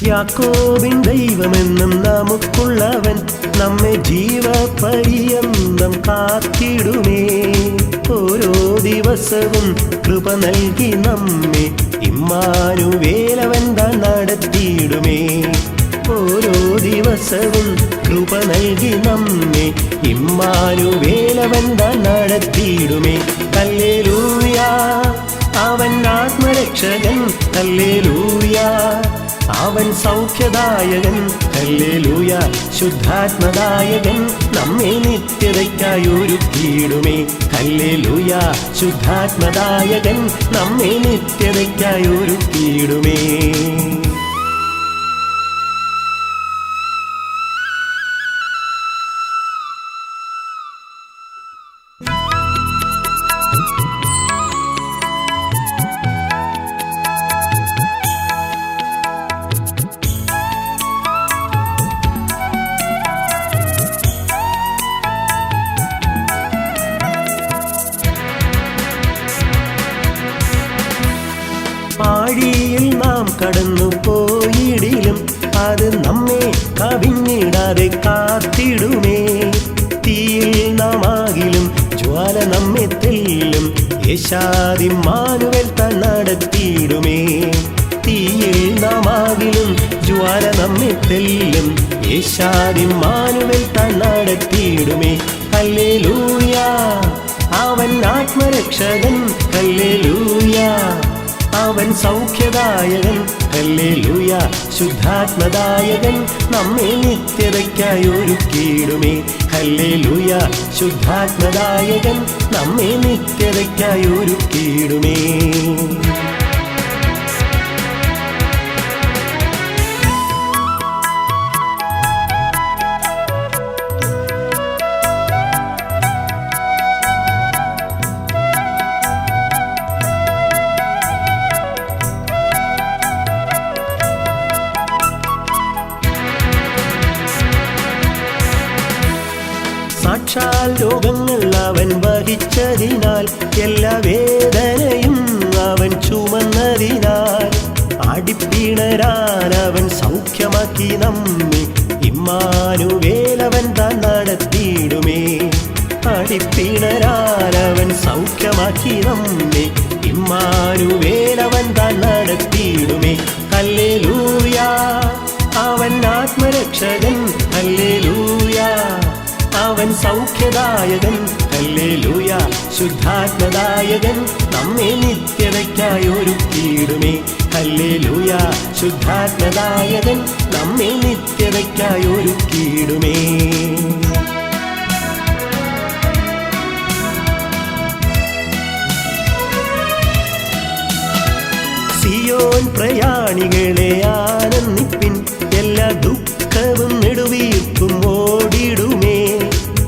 യാക്കോബിൻ ദൈവമെന്നും നമുക്കുള്ളവൻ നമ്മെ ജീവപര്യന്തം കാത്തിടുമേ. ഓരോ ദിവസവും കൃപ നൽകി നമ്മെ ഇമ്മാനുവേലവൻ താൻ നടത്തിയിടുമേ. ഓരോ ദിവസവും കൃപ നൽകി നമ്മെ ഇമ്മാനുവേലവൻ താൻ നടത്തിയിടുമേ. ഹല്ലേലൂയ, അവൻ ആത്മരക്ഷകൻ. ഹല്ലേലൂയ, അവൻ സൗഖ്യദായകൻ. ഹല്ലേലൂയ, ശുദ്ധാത്മദായകൻ. നമ്മെ നിത്യതയ്ക്കായി ഒരുക്കിയിടുമേ. ഹല്ലേലൂയ, ശുദ്ധാത്മദായകൻ. നമ്മെ നിത്യതയ്ക്കായി ഒരുക്കിയിടുമേ. ആഴിയിൽ നാം കടന്നു പോയിടിലും അത് നമ്മെ കവിഞ്ഞിടാതെ കാത്തിടുമേ. തീയിൽ നാം ആകിലും ജ്വാല നമ്മെ തെല്ലും യേശാദിമ്മാനുവേൽ താൻ നടത്തിയിടുമേ. തീയിൽ നാം ആകിലും ജ്വാല നമ്മെ തെല്ലും യേശാദിമ്മാനുവേൽ താൻ നടത്തിയിടുമേ. ഹല്ലേലൂയ, അവൻ ആത്മരക്ഷകൻ. ഹല്ലേലൂയ, അവൻ സൗഖ്യദായകൻ. ഹല്ലേലൂയ, ശുദ്ധാത്മദായകൻ. നമ്മെ നിത്യതയ്ക്കായി ഒരുക്കിയിടുമേ. ഹല്ലേലൂയ, ശുദ്ധാത്മദായകൻ. നമ്മെ നിത്യതയ്ക്കായി ഒരുക്കിയിടുമേ. സാക്ഷാൽ രോഗങ്ങൾ അവൻ വഹിച്ചതിനാൽ എല്ലാ വേദനയും അവൻ ചുമന്നതിനാൽ അടിപ്പിണരാൻ അവൻ സൗഖ്യമാക്കി നമ്മെ ഇമ്മാനുവേലവൻ താൻ നടത്തിയിടുമേ. അടിപ്പിണരാൻ അവൻ സൗഖ്യമാക്കി നമ്മെ ഇമ്മാനുവേലവൻ താൻ നടത്തിയിടുമേ. ഹല്ലേലൂയ, അവൻ ആത്മരക്ഷകൻ. ഹല്ലേലൂയ, അവൻ സൗഖ്യദായകൻ. ഹല്ലേലൂയ, ശുദ്ധാത്മദായകൻ. നമ്മെ നിത്യതയ്ക്കായി ഒരുക്കിയിടുമേ. ഹല്ലേലൂയ, ശുദ്ധാത്മദായകൻ. നമ്മെ നിത്യതയ്ക്കായി ഒരുക്കിയിടുമേ. സിയോൻ പ്രയാണികളെ ആനന്ദിപ്പിൻ, എല്ലാ ദുഃഖവും നെടുവീർപ്പും ഓടിടുമേ.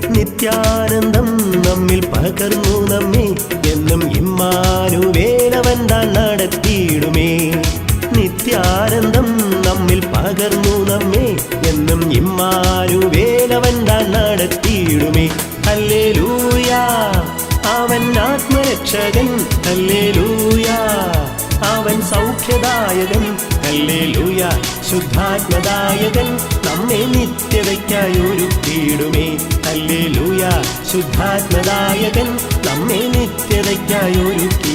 നിത്യാനന്ദം നമ്മിൽ പകർന്നു നമ്മെ എന്നും ഇമ്മാനുവേലവൻ താൻ നടത്തിയിടുമേ. നിത്യാനന്ദം നമ്മിൽ പകർന്നു നമ്മെ എന്നും ഇമ്മാനുവേലവൻ താൻ നടത്തിയിടുമേ. ഹല്ലേലൂയ, അവൻ ആത്മരക്ഷകൻ. ഹല്ലേലൂയ, അവൻ സൗഖ്യദായകൻ. ഹല്ലേലൂയ, ശുദ്ധാത്മദായകൻ. നമ്മെ നിത്യതയ്ക്കായി ഒരുക്കിയിടുമേ. ഹല്ലേലൂയ, ശുദ്ധാത്മദായകൻ. നമ്മെ നിത്യതയ്ക്കായി ഒരുക്കി